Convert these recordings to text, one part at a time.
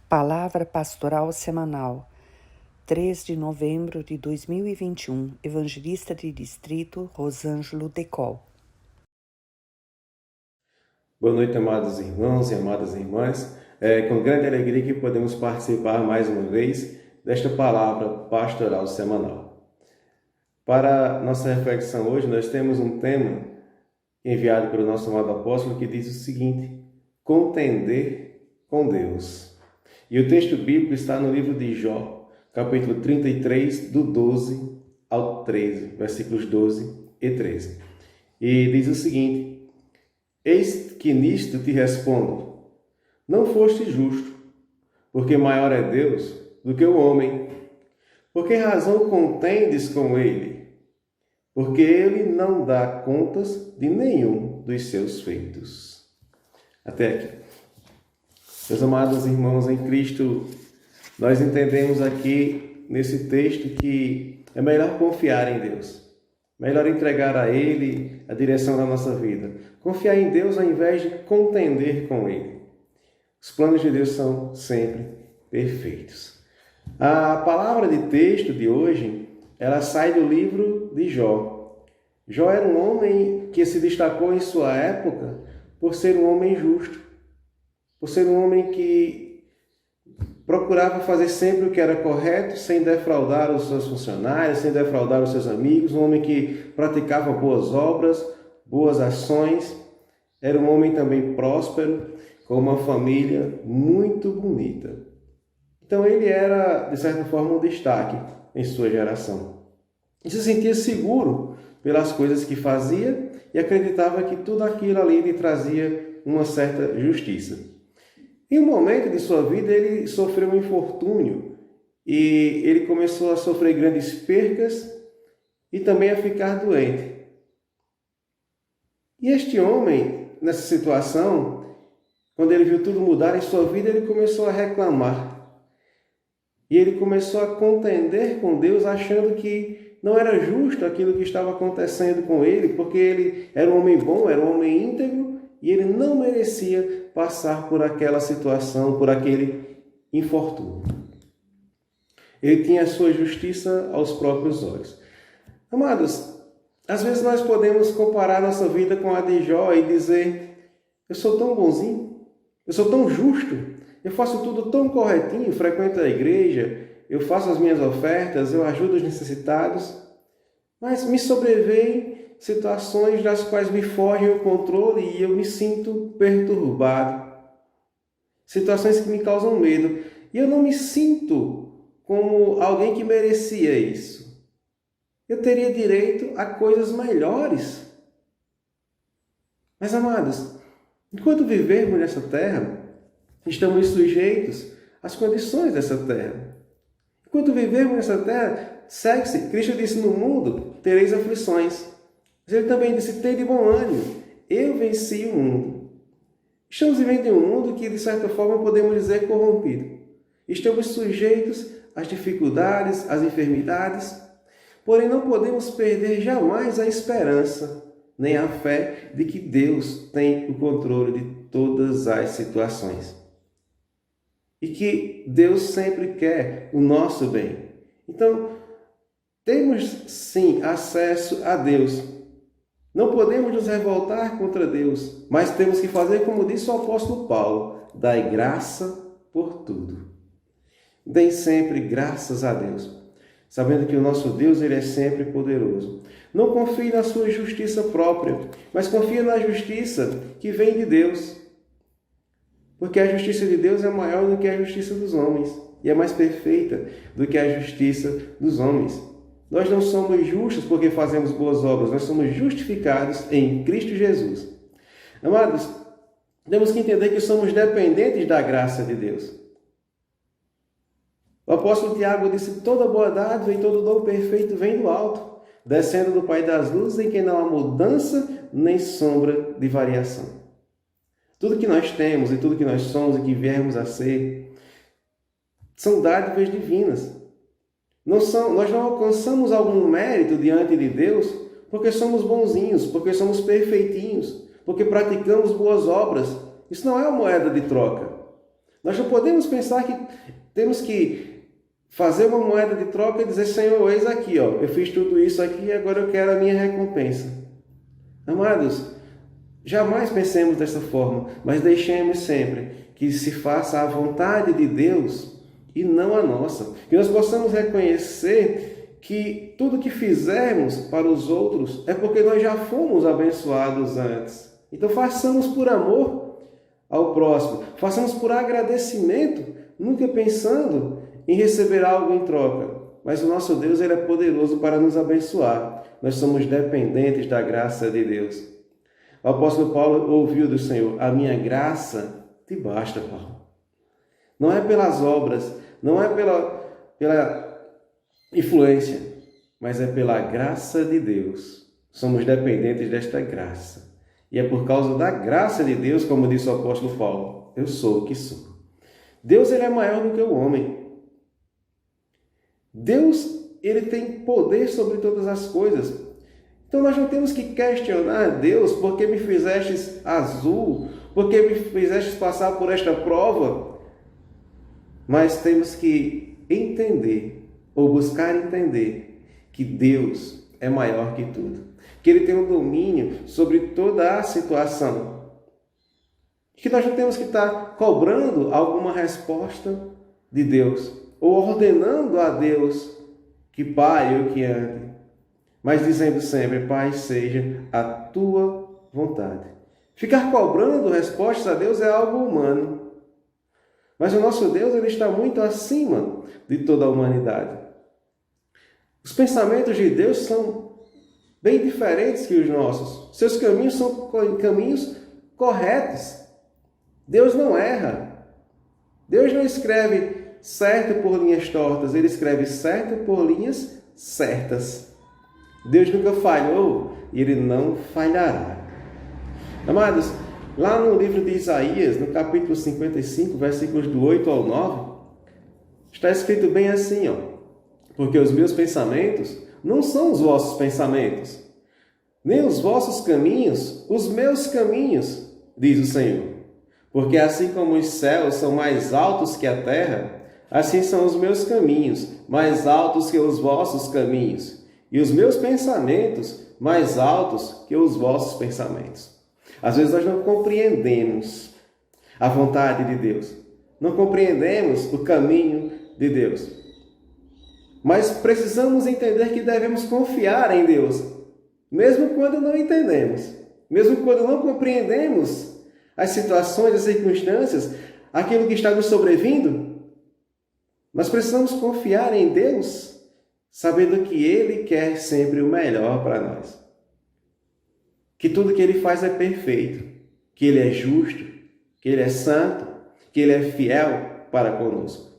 Palavra Pastoral Semanal, 3 de novembro de 2021, Evangelista de Distrito, Rosângelo Decol. Boa noite, amados irmãos e amadas irmãs. É com grande alegria que podemos participar mais uma vez desta Palavra Pastoral Semanal. Para nossa reflexão hoje, nós temos um tema enviado pelo nosso amado apóstolo que diz o seguinte: contender com Deus. E o texto bíblico está no livro de Jó, capítulo 33, do 12 ao 13, versículos 12 e 13. E diz o seguinte: eis que nisto te respondo, não foste justo, porque maior é Deus do que o homem. Por que razão contendes com ele? Porque ele não dá contas de nenhum dos seus feitos. Até aqui. Meus amados irmãos em Cristo, nós entendemos aqui nesse texto que é melhor confiar em Deus. Melhor entregar a Ele a direção da nossa vida. Confiar em Deus ao invés de contender com Ele. Os planos de Deus são sempre perfeitos. A palavra de texto de hoje, ela sai do livro de Jó. Jó era um homem que se destacou em sua época por ser um homem justo. Por ser um homem que procurava fazer sempre o que era correto, sem defraudar os seus funcionários, sem defraudar os seus amigos, um homem que praticava boas obras, boas ações. Era um homem também próspero, com uma família muito bonita. Então ele era, de certa forma, um destaque em sua geração. E se sentia seguro pelas coisas que fazia e acreditava que tudo aquilo ali lhe trazia uma certa justiça. Em um momento de sua vida, ele sofreu um infortúnio e ele começou a sofrer grandes percas e também a ficar doente. E este homem, nessa situação, quando ele viu tudo mudar em sua vida, ele começou a reclamar. E ele começou a contender com Deus, achando que não era justo aquilo que estava acontecendo com ele, porque ele era um homem bom, era um homem íntegro, e ele não merecia passar por aquela situação, por aquele infortúnio. Ele tinha a sua justiça aos próprios olhos. Amados, às vezes nós podemos comparar nossa vida com a de Jó e dizer: eu sou tão bonzinho, eu sou tão justo, eu faço tudo tão corretinho, frequento a igreja, eu faço as minhas ofertas, eu ajudo os necessitados, mas me sobrevêm situações das quais me fogem o controle e eu me sinto perturbado. Situações que me causam medo. E eu não me sinto como alguém que merecia isso. Eu teria direito a coisas melhores. Mas, amados, enquanto vivermos nessa terra, estamos sujeitos às condições dessa terra. Enquanto vivermos nessa terra, segue-se. Cristo disse: no mundo tereis aflições. Mas ele também disse: tem de bom ânimo, eu venci o mundo. Estamos vivendo em um mundo que, de certa forma, podemos dizer corrompido. Estamos sujeitos às dificuldades, às enfermidades, porém não podemos perder jamais a esperança, nem a fé de que Deus tem o controle de todas as situações. E que Deus sempre quer o nosso bem. Então, temos sim acesso a Deus. Não podemos nos revoltar contra Deus, mas temos que fazer como disse o apóstolo Paulo: dai graça por tudo. Deem sempre graças a Deus, sabendo que o nosso Deus ele é sempre poderoso. Não confie na sua justiça própria, mas confie na justiça que vem de Deus. Porque a justiça de Deus é maior do que a justiça dos homens e é mais perfeita do que a justiça dos homens. Nós não somos justos porque fazemos boas obras, nós somos justificados em Cristo Jesus. Amados, temos que entender que somos dependentes da graça de Deus. O apóstolo Tiago disse: toda boa dádiva e todo dom perfeito vem do alto, descendo do Pai das luzes, em quem não há mudança nem sombra de variação. Tudo que nós temos e tudo que nós somos e que viermos a ser são dádivas divinas. Nós não alcançamos algum mérito diante de Deus porque somos bonzinhos, porque somos perfeitinhos, porque praticamos boas obras. Isso não é uma moeda de troca. Nós não podemos pensar que temos que fazer uma moeda de troca e dizer, Senhor, eis aqui, ó, eu fiz tudo isso aqui e agora eu quero a minha recompensa. Amados, jamais pensemos dessa forma, mas deixemos sempre que se faça a vontade de Deus e não a nossa. Que nós possamos reconhecer que tudo que fizermos para os outros é porque nós já fomos abençoados antes. Então façamos por amor ao próximo, façamos por agradecimento, nunca pensando em receber algo em troca. Mas o nosso Deus, ele é poderoso para nos abençoar. Nós somos dependentes da graça de Deus. O apóstolo Paulo ouviu do Senhor, a minha graça te basta, Paulo. Não é pelas obras, não é pela influência, mas é pela graça de Deus. Somos dependentes desta graça. E é por causa da graça de Deus, como disse o apóstolo Paulo, eu sou o que sou. Deus, ele é maior do que o homem. Deus, ele tem poder sobre todas as coisas. Então nós não temos que questionar Deus, por que me fizestes azul, por que me fizestes passar por esta prova? Mas temos que entender, ou buscar entender, que Deus é maior que tudo. Que Ele tem um domínio sobre toda a situação. Que nós não temos que estar cobrando alguma resposta de Deus, ou ordenando a Deus que pare ou que ande, mas dizendo sempre, Pai, seja a Tua vontade. Ficar cobrando respostas a Deus é algo humano. Mas o nosso Deus, ele está muito acima de toda a humanidade. Os pensamentos de Deus são bem diferentes que os nossos. Seus caminhos são caminhos corretos. Deus não erra. Deus não escreve certo por linhas tortas, ele escreve certo por linhas certas. Deus nunca falhou e ele não falhará. Amados, lá no livro de Isaías, no capítulo 55, versículos do 8 ao 9, está escrito bem assim, ó, porque os meus pensamentos não são os vossos pensamentos, nem os vossos caminhos, os meus caminhos, diz o Senhor. Porque assim como os céus são mais altos que a terra, assim são os meus caminhos, mais altos que os vossos caminhos, e os meus pensamentos mais altos que os vossos pensamentos. Às vezes nós não compreendemos a vontade de Deus, não compreendemos o caminho de Deus, mas precisamos entender que devemos confiar em Deus, mesmo quando não entendemos, mesmo quando não compreendemos as situações, as circunstâncias, aquilo que está nos sobrevindo. Nós precisamos confiar em Deus, sabendo que Ele quer sempre o melhor para nós. Que tudo que Ele faz é perfeito, que Ele é justo, que Ele é santo, que Ele é fiel para conosco.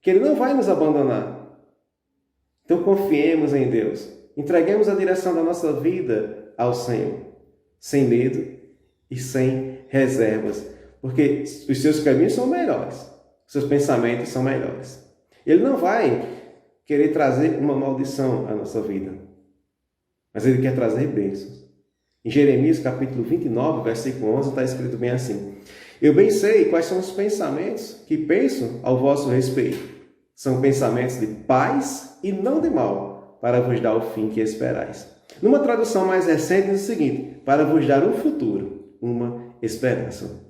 Que Ele não vai nos abandonar. Então confiemos em Deus. Entreguemos a direção da nossa vida ao Senhor, sem medo e sem reservas, porque os seus caminhos são melhores, os seus pensamentos são melhores. Ele não vai querer trazer uma maldição à nossa vida, mas Ele quer trazer bênçãos. Em Jeremias capítulo 29, versículo 11, está escrito bem assim: eu bem sei quais são os pensamentos que penso ao vosso respeito. São pensamentos de paz e não de mal, para vos dar o fim que esperais. Numa tradução mais recente diz o seguinte: para vos dar um futuro, uma esperança.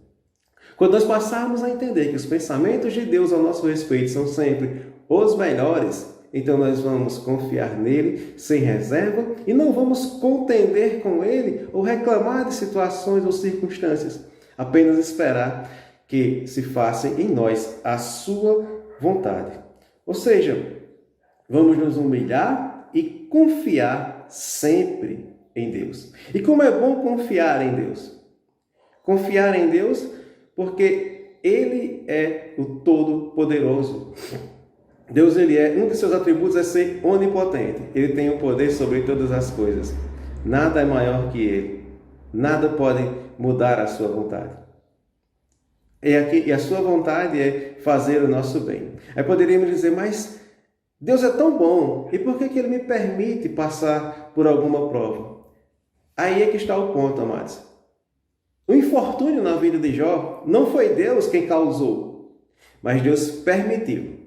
Quando nós passarmos a entender que os pensamentos de Deus ao nosso respeito são sempre os melhores, então nós vamos confiar nele sem reserva e não vamos contender com ele ou reclamar de situações ou circunstâncias. Apenas esperar que se faça em nós a sua vontade. Ou seja, vamos nos humilhar e confiar sempre em Deus. E como é bom confiar em Deus? Confiar em Deus porque Ele é o Todo-Poderoso. Deus, um de seus atributos é ser onipotente. Ele tem o poder sobre todas as coisas. Nada é maior que Ele. Nada pode mudar a sua vontade. E a sua vontade é fazer o nosso bem. Aí poderíamos dizer, mas Deus é tão bom, e por que Ele me permite passar por alguma prova? Aí é que está o ponto, amados. O infortúnio na vida de Jó não foi Deus quem causou. mas Deus permitiu.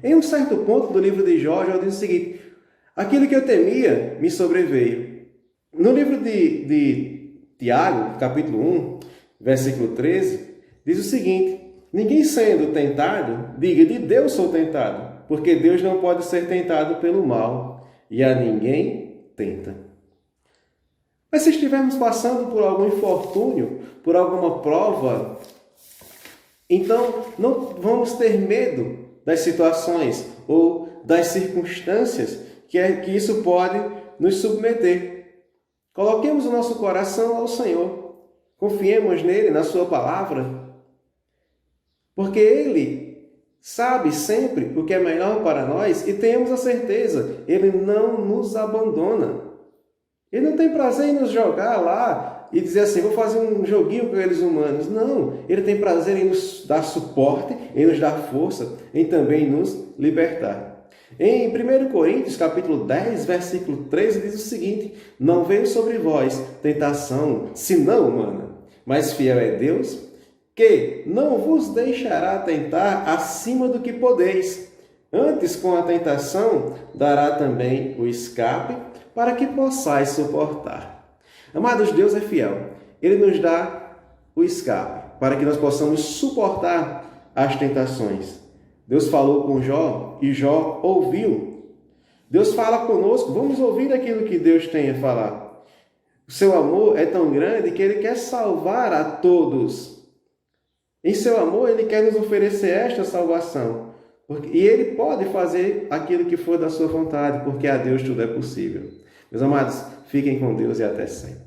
Em um certo ponto do livro de Jó, Jó diz o seguinte: aquilo que eu temia me sobreveio. No livro de Tiago, capítulo 1, versículo 13, diz o seguinte: ninguém sendo tentado, diga, de Deus sou tentado, porque Deus não pode ser tentado pelo mal, e a ninguém tenta. Mas se estivermos passando por algum infortúnio, por alguma prova, então não vamos ter medo das situações ou das circunstâncias que isso pode nos submeter. Coloquemos o nosso coração ao Senhor. Confiemos nele, na sua palavra, porque Ele sabe sempre o que é melhor para nós e tenhamos a certeza, Ele não nos abandona. Ele não tem prazer em nos jogar lá e dizer assim, vou fazer um joguinho com eles humanos. Não, Ele tem prazer em nos dar suporte, em nos dar força, em também nos libertar. Em 1 Coríntios, capítulo 10, versículo 13, diz o seguinte: não veio sobre vós tentação, senão humana, mas fiel é Deus, que não vos deixará tentar acima do que podeis. Antes, com a tentação, dará também o escape, para que possais suportar. Amados, Deus é fiel. Ele nos dá o escape, para que nós possamos suportar as tentações. Deus falou com Jó e Jó ouviu. Deus fala conosco, vamos ouvir aquilo que Deus tem a falar. O seu amor é tão grande que Ele quer salvar a todos. Em seu amor, Ele quer nos oferecer esta salvação. E Ele pode fazer aquilo que for da sua vontade, porque a Deus tudo é possível. Meus amados, fiquem com Deus e até sempre.